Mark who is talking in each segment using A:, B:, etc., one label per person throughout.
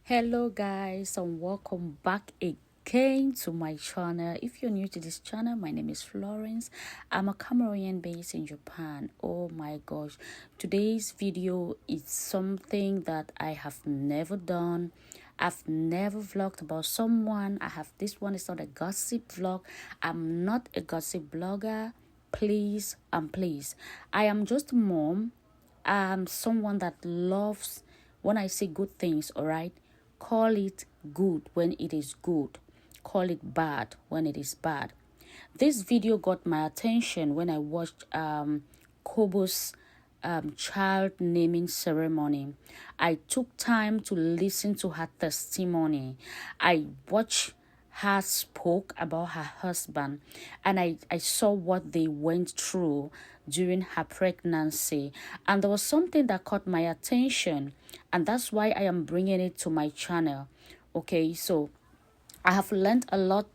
A: Hello guys and welcome back again to my channel. If you're new to this channel, my name is Florence. I'm a Cameroonian based in Japan. Oh my gosh, today's video is something that I have never done. I've never vlogged about someone. This one is not a gossip vlog. I'm not a gossip blogger. Please, I am just a mom. I'm someone that loves when I say good things, all right? Call it good when it is good. Call it bad when it is bad. This video got my attention when I watched Kobos child naming ceremony. I took time to listen to her testimony. I watched her spoke about her husband, and I saw what they went through during her pregnancy, and there was something that caught my attention, and that's why I am bringing it to my channel. Okay, so I have learned a lot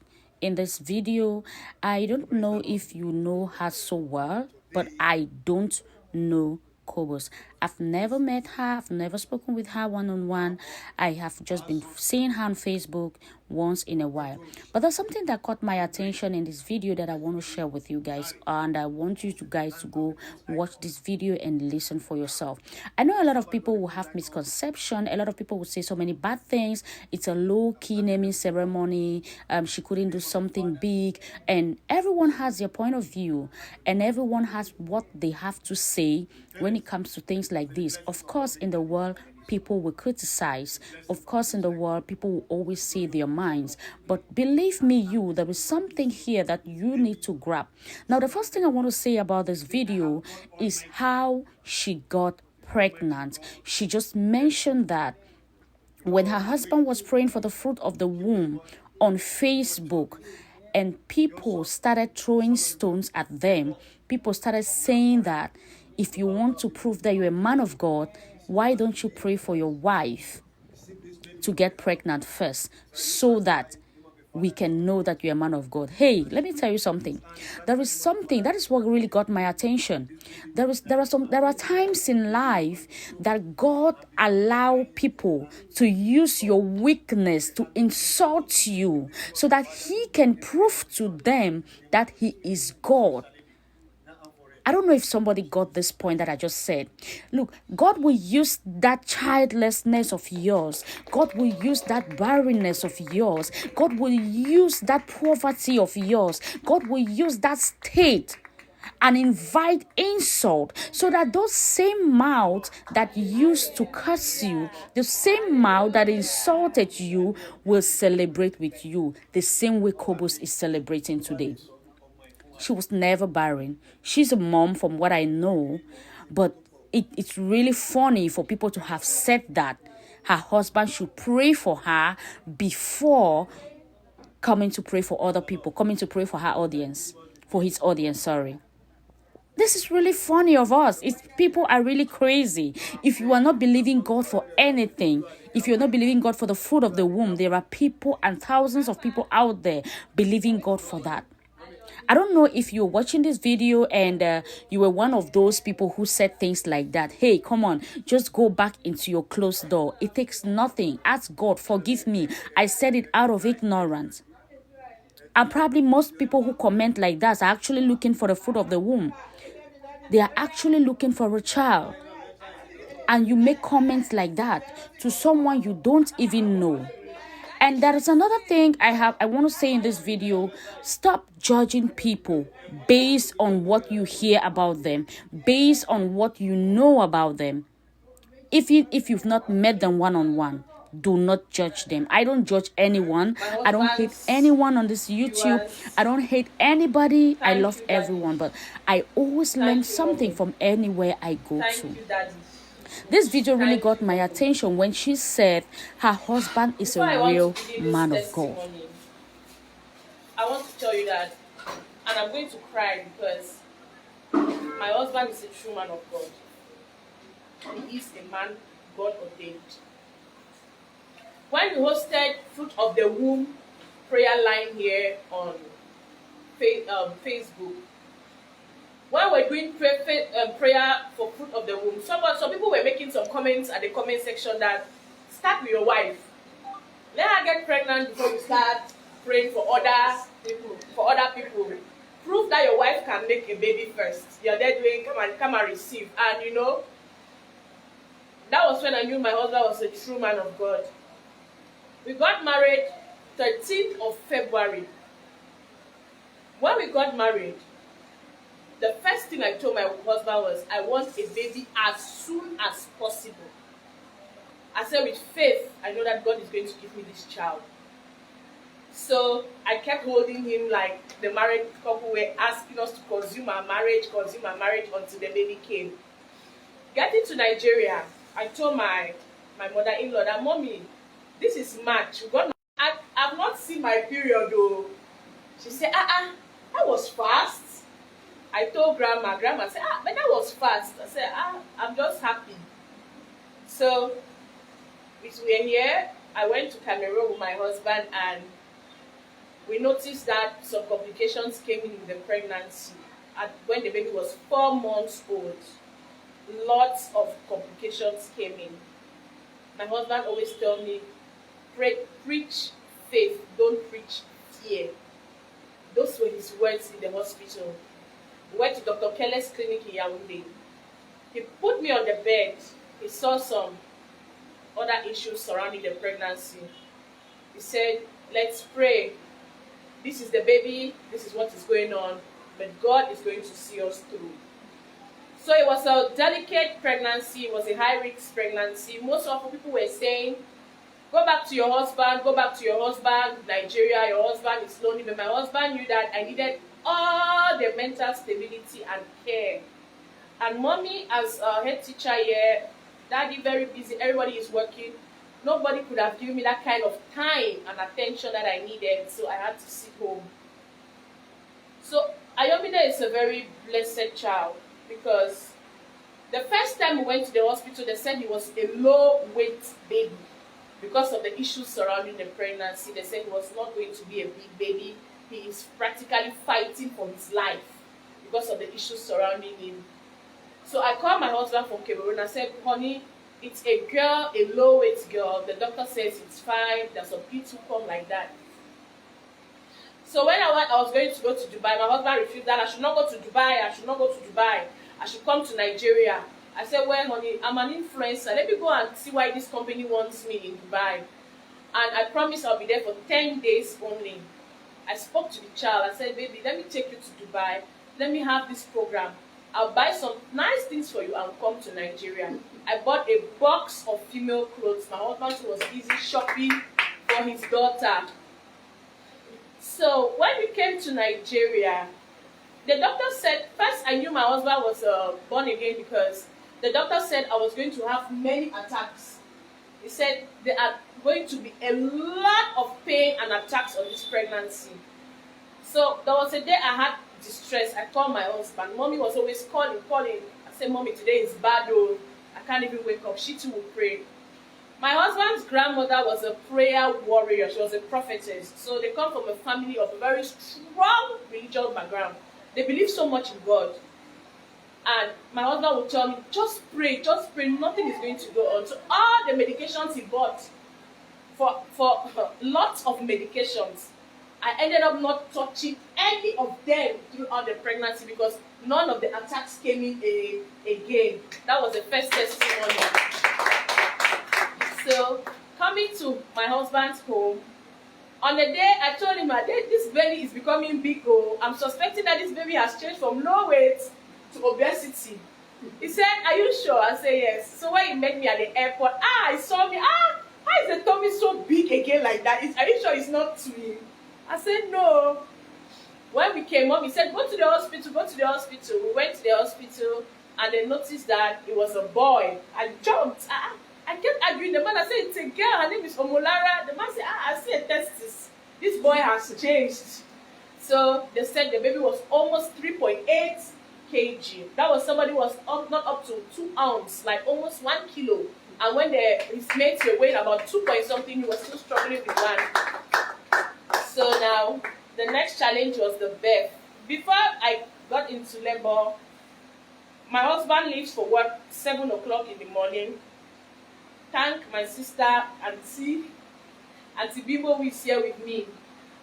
A: in this video. I don't know if you know her so well, but I don't know Kobos. I've never met her. I've never spoken with her one-on-one. I have just been seeing her on Facebook once in a while. But there's something that caught my attention in this video that I want to share with you guys. And I want you guys to go watch this video and listen for yourself. I know a lot of people will have misconception. A lot of people will say so many bad things. It's a low-key naming ceremony. She couldn't do something big. And everyone has their point of view. And everyone has what they have to say when it comes to things like this. Of course, in the world, people will criticize. Of course, in the world, people will always say their minds. But believe me, there is something here that you need to grab. Now, the first thing I want to say about this video is how she got pregnant. She just mentioned that when her husband was praying for the fruit of the womb on Facebook, and people started throwing stones at them, people started saying that if you want to prove that you're a man of God, why don't you pray for your wife to get pregnant first so that we can know that you're a man of God? Hey, let me tell you something. There is something that is what really got my attention. There are times in life that God allow people to use your weakness to insult you so that He can prove to them that He is God. I don't know if somebody got this point that I just said. Look, God will use that childlessness of yours. God will use that barrenness of yours. God will use that poverty of yours. God will use that state and invite insult so that those same mouths that used to curse you, the same mouth that insulted you, will celebrate with you the same way Kobos is celebrating today. She was never barren. She's a mom from what I know. But it's really funny for people to have said that her husband should pray for her before coming to pray for other people, coming to pray for her audience, for his audience, sorry. This is really funny of us. People are really crazy. If you are not believing God for anything, if you're not believing God for the fruit of the womb, there are people and thousands of people out there believing God for that. I don't know if you're watching this video and you were one of those people who said things like that. Hey, come on, just go back into your closed door. It takes nothing. Ask God, forgive me. I said it out of ignorance. And probably most people who comment like that are actually looking for the fruit of the womb. They are actually looking for a child. And you make comments like that to someone you don't even know. And there is another thing I want to say in this video. Stop judging people based on what you hear about them, based on what you know about them. If you've not met them one-on-one, do not judge them. I don't judge anyone. I don't hate anyone on this YouTube. I don't hate anybody. I love everyone, but I always learn something from anywhere I go to. This video really got my attention when she said her husband is a real man of God.
B: I want to tell you that, and I'm going to cry because my husband is a true man of God. He is a man God ordained. When we hosted Fruit of the Womb prayer line here on Facebook, when we're doing prayer for fruit of the womb, some people were making some comments at the comment section that start with your wife. Let her get pregnant before you start praying for other people. Prove that your wife can make a baby first. You're there doing come and receive. And you know, that was when I knew my husband was a true man of God. We got married 13th of February. When we got married, the first thing I told my husband was, I want a baby as soon as possible. I said, with faith, I know that God is going to give me this child. So I kept holding him like the married couple were asking us to consume our marriage until the baby came. Getting to Nigeria, I told my mother-in-law that, Mommy, this is March. I've not seen my period though. She said, that was fast. I told Grandma said, but that was fast. I said, I'm just happy. So we were here. I went to Cameroon with my husband, and we noticed that some complications came in the pregnancy. When the baby was 4 months old, lots of complications came in. My husband always told me, preach faith, don't preach fear. Those were his words in the hospital. We went to Dr. Kelle's clinic in Yaoundé. He put me on the bed. He saw some other issues surrounding the pregnancy. He said, let's pray. This is the baby. This is what is going on. But God is going to see us through. So it was a delicate pregnancy. It was a high-risk pregnancy. Most of the people were saying, go back to your husband, Nigeria, your husband is lonely. But my husband knew that I needed all the mental stability and care. And Mommy, as a head teacher here, Daddy very busy, everybody is working. Nobody could have given me that kind of time and attention that I needed, so I had to sit home. So Ayomide is a very blessed child, because the first time we went to the hospital, they said he was a low-weight baby. Because of the issues surrounding the pregnancy, they said he was not going to be a big baby. He is practically fighting for his life because of the issues surrounding him. So I called my husband from Cameroon. I said, honey, it's a girl, a low-weight girl. The doctor says it's fine. There's some kids who come like that. So when I was going to go to Dubai, my husband refused that. I should not go to Dubai. I should come to Nigeria. I said, well, honey, I'm an influencer. Let me go and see why this company wants me in Dubai. And I promised I'll be there for 10 days only. I spoke to the child. I said, baby, let me take you to Dubai. Let me have this program. I'll buy some nice things for you and come to Nigeria. I bought a box of female clothes. My husband was busy shopping for his daughter. So when we came to Nigeria, the doctor said, first I knew my husband was born again, because the doctor said I was going to have many attacks. He said there are going to be a lot of pain and attacks on this pregnancy. So there was a day I had distress. I called my husband. Mommy was always calling. I said, Mommy, today is bad though. I can't even wake up. She too will pray. My husband's grandmother was a prayer warrior. She was a prophetess. So they come from a family of a very strong religious background. They believe so much in God. And my husband would tell me, just pray, nothing is going to go on. So all the medications he bought for lots of medications, I ended up not touching any of them throughout the pregnancy, because none of the attacks came in again. That was the first testimony. So coming to my husband's home, on the day I told him, this baby is becoming big. I'm suspecting that this baby has changed from low weight to obesity. He said, are you sure? I said, yes. So when he met me at the airport, he saw me, how is the tummy so big again like that? Are you sure it's not twin? I said, no. When we came home, he said, go to the hospital. We went to the hospital, and they noticed that it was a boy. I jumped. I kept arguing. The man, I said, it's a girl. Her name is Omolara. The man said, I see a testis. This boy has changed. So they said the baby was almost 3.8 kg. That was somebody who was not up to 2 ounces, like almost 1 kilo. And when his mates were weighing about 2 point something, he was still struggling with one. So now, the next challenge was the birth. Before I got into labor, my husband leaves for work 7 o'clock in the morning. Thank my sister, auntie, Auntie Bimbo who is here with me.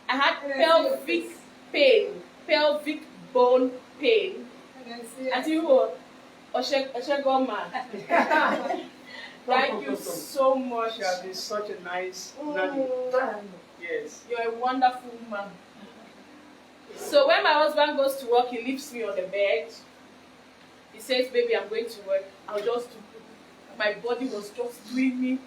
B: I had pelvic pain, pelvic bone pain. Auntie Bimbo, Oshegoma. Thank you so much.
C: She has been such a nice nanny. Yes.
B: You're a wonderful woman. So when my husband goes to work, he leaves me on the bed. He says, baby, I'm going to work. I'll just do. My body was just doing me.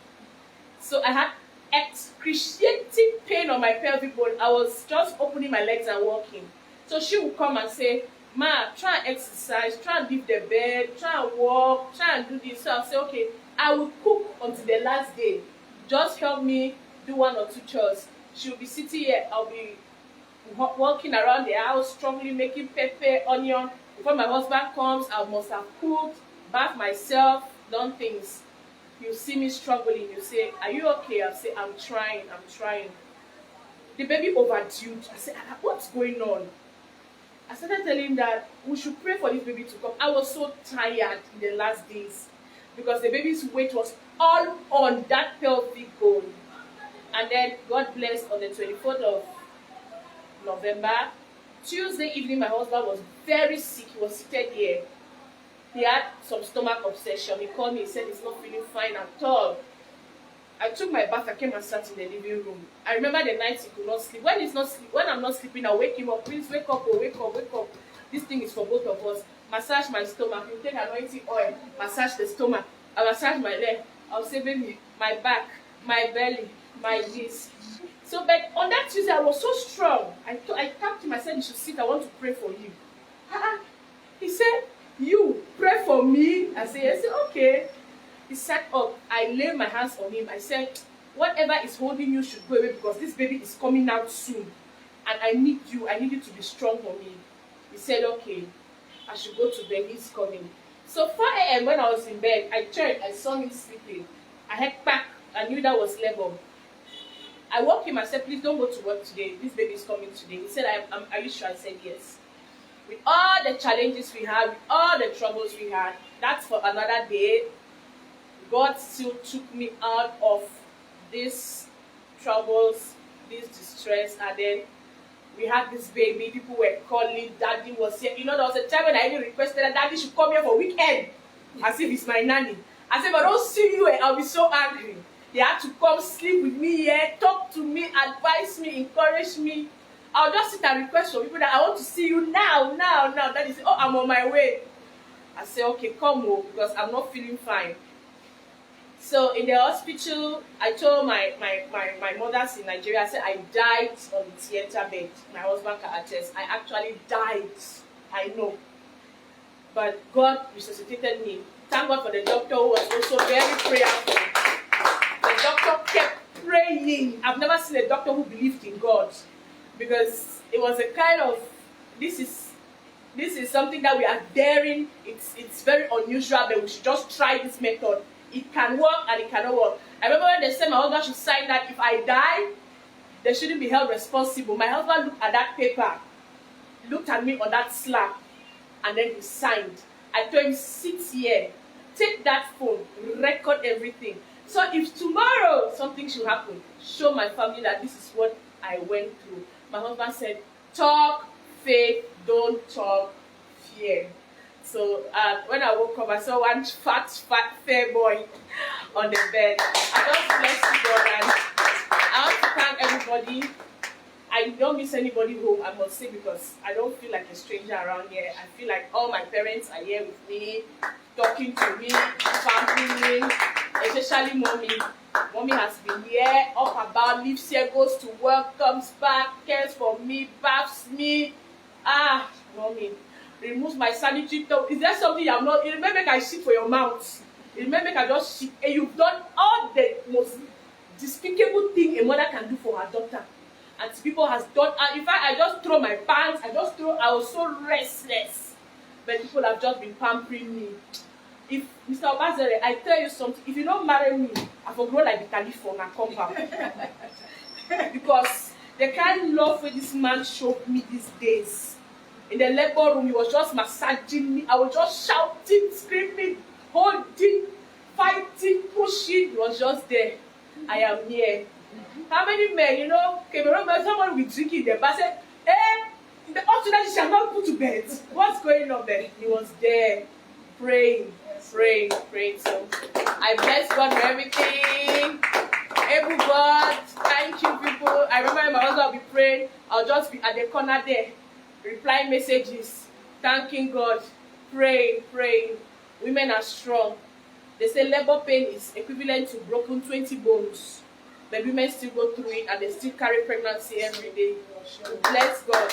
B: So I had excruciating pain on my pelvic bone. I was just opening my legs and walking. So she would come and say, Ma, try and exercise, try and leave the bed, try and walk, try and do this. So I'll say, okay, I will cook until the last day. Just help me do 1 or 2 chores. She'll be sitting here, I'll be walking around the house, strongly making pepper, onion. Before my husband comes, I must have cooked, bathed myself, done things. You see me struggling, you say, are you okay? I say, I'm trying. The baby overdue. I said, what's going on? I started telling him that we should pray for this baby to come. I was so tired in the last days because the baby's weight was all on that pelvic bone. And then God blessed on the 24th of November. Tuesday evening, my husband was very sick. He was seated here. He had some stomach obsession. He called me, he said he's not feeling fine at all. I took my bath, I came and sat in the living room. I remember the nights he could not sleep. When I'm not sleeping, I wake him up. Please wake up, oh, wake up, wake up. This thing is for both of us. Massage my stomach. You take anointing oil, massage the stomach. I massage my leg. I'll say, baby, my back, my belly, my this. So, but on that Tuesday, I was so strong. I tapped him, I said, you should sit, I want to pray for you. He said, you pray for me? I said, okay. He sat up. I laid my hands on him. I said, whatever is holding you should go away because this baby is coming out soon. And I need you to be strong for me. He said, okay, I should go to bed. He's coming. So 4 a.m. when I was in bed, I turned, I saw him sleeping. I had back. I knew that was level. I woke him. I said, please don't go to work today. This baby is coming today. He said, are you sure? I said, yes. With all the challenges we had, with all the troubles we had, that's for another day. God still took me out of these troubles, this distress, and then we had this baby. People were calling, Daddy was here. You know, there was a time when I even requested that Daddy should come here for weekend, as if he's my nanny. I said, but I don't see you, I'll be so angry. They had to come sleep with me here, talk to me, advise me, encourage me. I'll just sit and request for people that I want to see you now. Daddy said, oh, I'm on my way. I said, okay, come home because I'm not feeling fine. So in the hospital, I told my mothers in Nigeria, I said, I died on the theater bed. My husband can attest. I actually died. I know. But God resuscitated me. Thank God for the doctor who was also very prayerful. The doctor kept praying. I've never seen a doctor who believed in God. Because it was a kind of, this is something that we are daring. It's very unusual, but we should just try this method. It can work and it cannot work. I remember when they said my husband should sign that if I die, they shouldn't be held responsible. My husband looked at that paper, looked at me on that slab, and then he signed. I told him, sit here, take that phone, record everything. So if tomorrow something should happen, show my family that this is what I went through. My husband said, talk faith, don't talk fear. So when I woke up, I saw one fat, fair boy on the bed. I just bless you, God, and I want to thank everybody. I don't miss anybody home, I must say, because I don't feel like a stranger around here. I feel like all my parents are here with me, talking to me, pampering me, especially mommy. Mommy has been here, up about, leaves here, goes to work, comes back, cares for me, baths me. Mommy, removes my sanitary towel. Is there something you have not? It may make I shit for your mouth. It may make I just shit. And you've done all the most despicable thing a mother can do for her daughter. And people has done. And in fact, I just throw my pants. I was so restless. But people have just been pampering me. If Mr. Obazere, I tell you something. If you don't marry me, I will grow like the California compound. Because the kind of love where this man showed me these days. In the labor room, he was just massaging me. I was just shouting, screaming, holding, fighting, pushing. He was just there. I am here. How many men, you know, came around, but someone will be drinking them, but said, up to that you shall not put to bed. What's going on there? He was there, praying. So I bless God for everything. Able God, thank you, people. I remember my husband will be praying. I'll just be at the corner there, replying messages, thanking God, praying. Women are strong. They say labor pain is equivalent to broken 20 bones. But women still go through it and they still carry pregnancy every day. Bless God.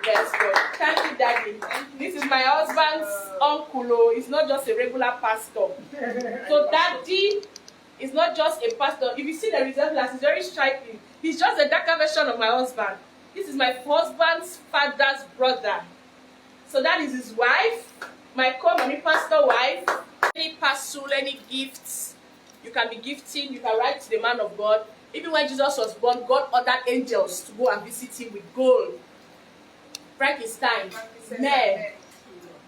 B: Bless God. Thank you, Daddy. This is my husband's uncle. He's not just a regular pastor. So Daddy is not just a pastor. If you see the resemblance, it's very striking. He's just a darker version of my husband. This is my husband's father's brother. So that is his wife, my co-mommy pastor wife. Any parcel, any gifts, you can be gifting, you can write to the man of God. Even when Jesus was born, God ordered angels to go and visit him with gold. Frankenstein, man.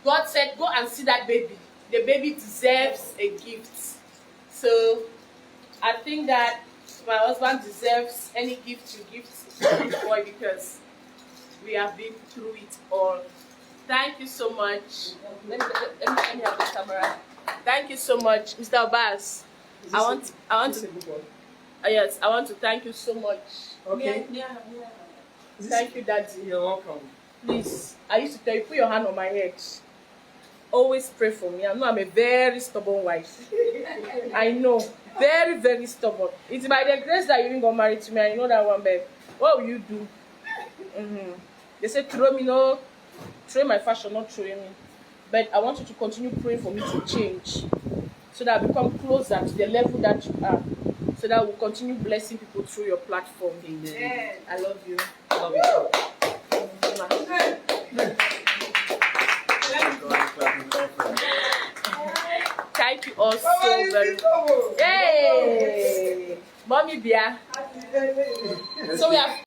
B: God said, go and see that baby. The baby deserves a gift. So I think that my husband deserves any gift you give to this boy because we have been through it all. Thank you so much. Let me have the camera. Thank you so much, Mr. Abbas. I want to yes, I want to thank you so much.
C: Okay.
B: Yeah. Thank you, Daddy.
C: You're welcome.
B: Please, I used to tell you, put your hand on my head. Always pray for me. I know I'm a very stubborn wife. I know. Very stubborn. It's by the grace that you didn't get married to me. I know that one, babe. What will you do? They say throw me, no. Throw my fashion, not throw me. But I want you to continue praying for me to change. So that I become closer to the level that you are. So that we'll continue blessing people through your platform. Amen. I love you.
C: Love you too.
B: Thank you all so very much. Yay! Mommy Bia. So we have